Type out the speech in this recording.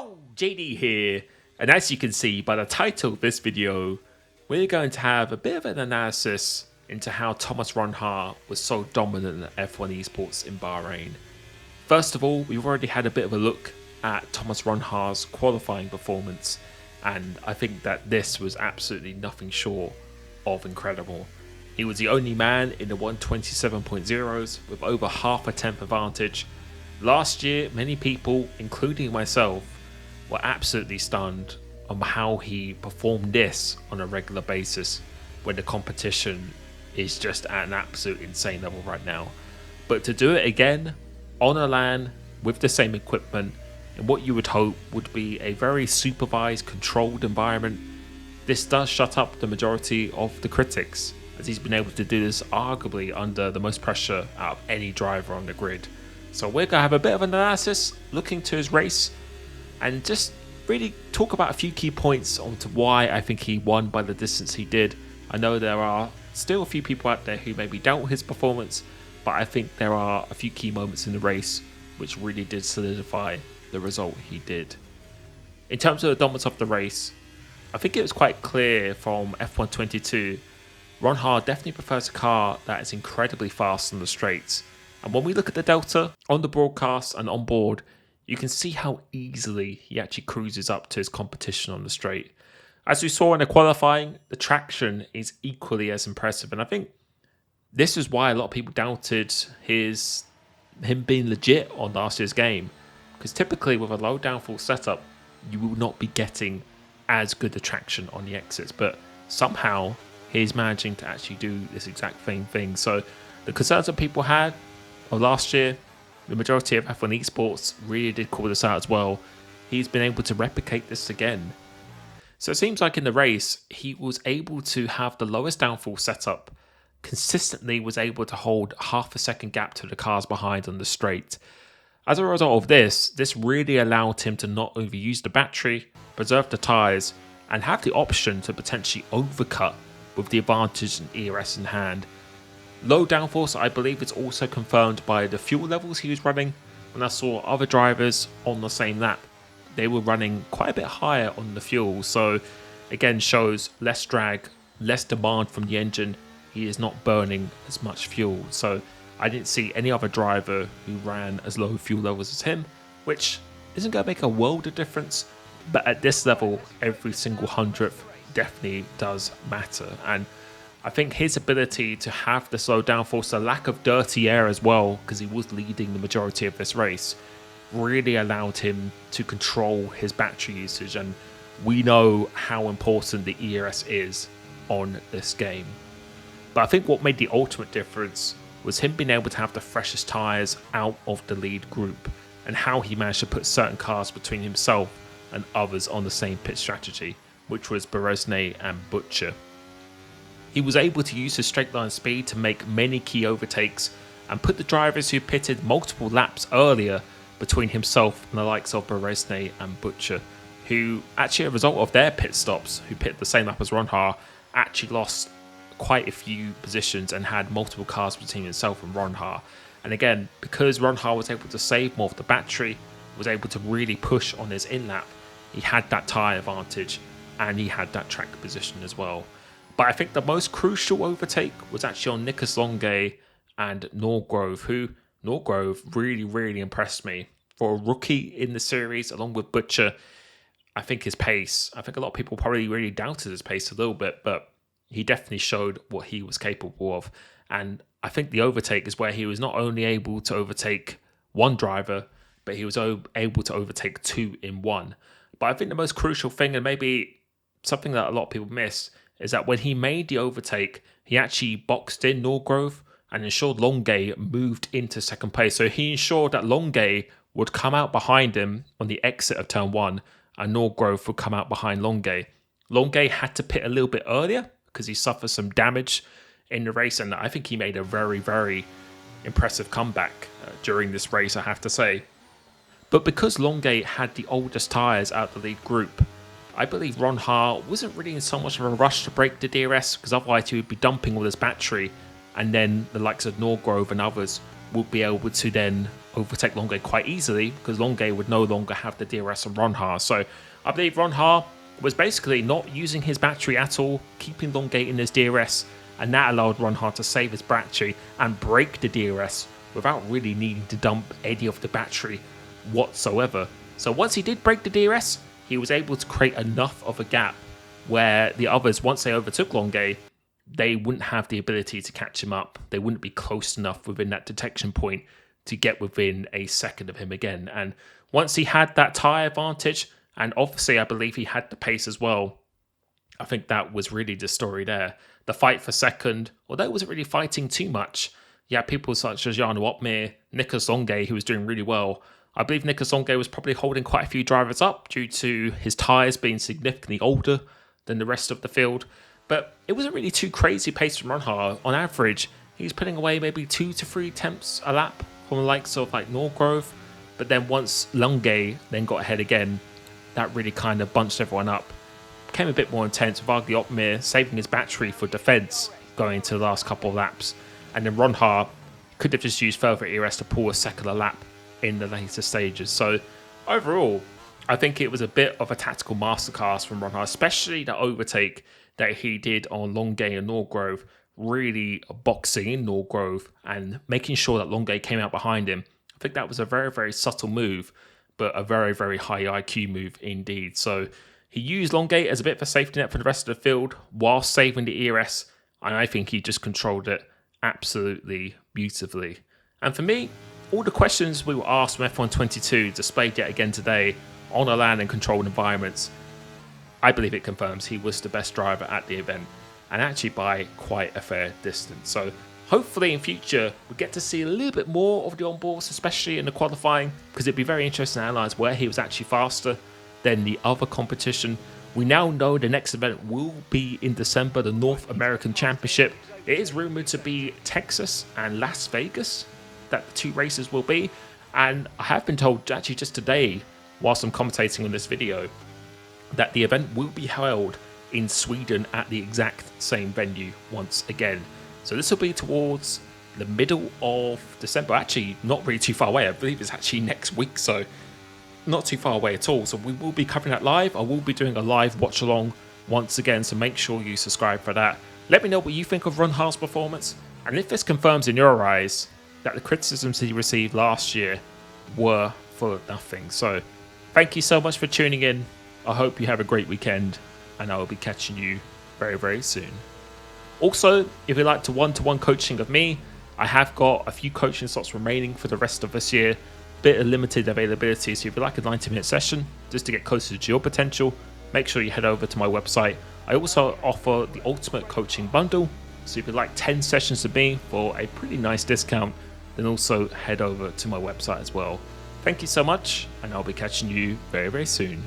Yo, JD here, and as you can see by the title of this video, we're going to have a bit of an analysis into how Thomas Ronhaar was so dominant at F1 Esports in Bahrain. First of all, we've already had a bit of a look at Thomas Ronhaar's qualifying performance, and I think that this was absolutely nothing short of incredible. He was the only man in the 127.0s with over half a tenth advantage. Last year, many people, including myself, were absolutely stunned on how he performed this on a regular basis when the competition is just at an absolute insane level right now. But to do it again on a LAN with the same equipment in what you would hope would be a very supervised, controlled environment, this does shut up the majority of the critics, as he's been able to do this arguably under the most pressure out of any driver on the grid. So we're going to have a bit of an analysis, look into his race, and just really talk about a few key points onto why I think he won by the distance he did. I know there are still a few people out there who maybe doubt his performance, but I think there are a few key moments in the race which really did solidify the result he did. In terms of the dominance of the race, I think it was quite clear from F1 22, Ronhaar definitely prefers a car that is incredibly fast on the straights. And when we look at the Delta on the broadcast and on board, you can see how easily he actually cruises up to his competition on the straight. As we saw in the qualifying, the traction is equally as impressive. And I think this is why a lot of people doubted him being legit on last year's game. Because typically with a low downforce setup, you will not be getting as good a traction on the exits. But somehow he's managing to actually do this exact same thing. So the concerns that people had of last year, the majority of F1 Esports really did call this out as well. He's been able to replicate this again. So it seems like in the race, he was able to have the lowest downforce setup, consistently was able to hold half a second gap to the cars behind on the straight. As a result of this really allowed him to not overuse the battery, preserve the tyres, and have the option to potentially overcut with the advantage in ERS in hand. Low downforce, I believe, is also confirmed by the fuel levels he was running. When I saw other drivers on the same lap, they were running quite a bit higher on the fuel. So again, shows less drag, less demand from the engine. He is not burning as much fuel. So I didn't see any other driver who ran as low fuel levels as him, which isn't going to make a world of difference. But at this level, every single hundredth definitely does matter. And I think his ability to have the slow downforce, the lack of dirty air as well, because he was leading the majority of this race, really allowed him to control his battery usage. And we know how important the ERS is on this game. But I think what made the ultimate difference was him being able to have the freshest tyres out of the lead group, and how he managed to put certain cars between himself and others on the same pit strategy, which was Bahrain and Butcher. He was able to use his straight line speed to make many key overtakes and put the drivers who pitted multiple laps earlier between himself and the likes of Bahrain and Butcher, who actually, as a result of their pit stops, who pit the same lap as Ronhaar, actually lost quite a few positions and had multiple cars between himself and Ronhaar. And again, because Ronhaar was able to save more of the battery, was able to really push on his in-lap, he had that tyre advantage and he had that track position as well. But I think the most crucial overtake was actually on Nicholas Longuet and Norgrove, who Norgrove really impressed me. For a rookie in the series, along with Butcher, I think his pace, I think a lot of people probably really doubted his pace a little bit, but he definitely showed what he was capable of. And I think the overtake is where he was not only able to overtake one driver, but he was able to overtake two in one. But I think the most crucial thing, and maybe something that a lot of people miss, is that when he made the overtake, he actually boxed in Norgrove and ensured Longuet moved into second place. So he ensured that Longuet would come out behind him on the exit of turn one, and Norgrove would come out behind Longuet. Longuet had to pit a little bit earlier because he suffered some damage in the race, and I think he made a very impressive comeback during this race, I have to say. But because Longuet had the oldest tyres out of the lead group, I believe Ronhaar wasn't really in so much of a rush to break the DRS, because otherwise he would be dumping all his battery, and then the likes of Norgrove and others would be able to then overtake Longay quite easily because Longay would no longer have the DRS on Ronhaar. So I believe Ronhaar was basically not using his battery at all, keeping Longay in his DRS, and that allowed Ronhaar to save his battery and break the DRS without really needing to dump any of the battery whatsoever. So once he did break the DRS, he was able to create enough of a gap where the others, once they overtook Longay, they wouldn't have the ability to catch him up. They wouldn't be close enough within that detection point to get within a second of him again. And once he had that tyre advantage, and obviously I believe he had the pace as well, I think that was really the story there. The fight for second, although it wasn't really fighting too much, you had people such as Jan Wopmir, Nicolas Longay, who was doing really well. I believe Nicolas Longay was probably holding quite a few drivers up due to his tyres being significantly older than the rest of the field. But it wasn't really too crazy pace from Ronhaar. On average, he was putting away maybe 2 to 3 attempts a lap from the likes of like Norgrove. But then once Longay then got ahead again, that really kind of bunched everyone up. Became a bit more intense with Agli Opmir saving his battery for defence going into the last couple of laps. And then Ronhaar could have just used further ERS to pull a second lap in the later stages. So overall, I think it was a bit of a tactical masterclass from Ronhaar, especially the overtake that he did on Longay and Norgrove, really boxing in Norgrove and making sure that Longay came out behind him. I think that was a very, very subtle move, but a very, very high IQ move indeed. So he used Longay as a bit of a safety net for the rest of the field while saving the ERS, and I think he just controlled it absolutely beautifully. And for me, all the questions we were asked from F1 22 displayed yet again today on a land and controlled environments, I believe it confirms he was the best driver at the event, and actually by quite a fair distance. So hopefully in future we get to see a little bit more of the onboards, especially in the qualifying, because it'd be very interesting to analyse where he was actually faster than the other competition. We now know the next event will be in December, the North American Championship. It is rumoured to be Texas and Las Vegas that the 2 races will be, and I have been told actually just today, whilst I'm commentating on this video, that the event will be held in Sweden at the exact same venue once again. So this will be towards the middle of December, actually not really too far away. I believe it's actually next week, so not too far away at all. So we will be covering that live. I will be doing a live watch along once again, so make sure you subscribe for that. Let me know what you think of Ronhaar's performance, and if this confirms in your eyes that the criticisms he received last year were for nothing. So thank you so much for tuning in. I hope you have a great weekend, and I will be catching you very, very soon. Also, if you'd like to one-to-one coaching of me, I have got a few coaching slots remaining for the rest of this year. Bit of limited availability, so if you'd like a 90-minute session just to get closer to your potential, make sure you head over to my website. I also offer the Ultimate Coaching Bundle, so if you'd like 10 sessions with me for a pretty nice discount, then also head over to my website as well. Thank you so much, and I'll be catching you very, very soon.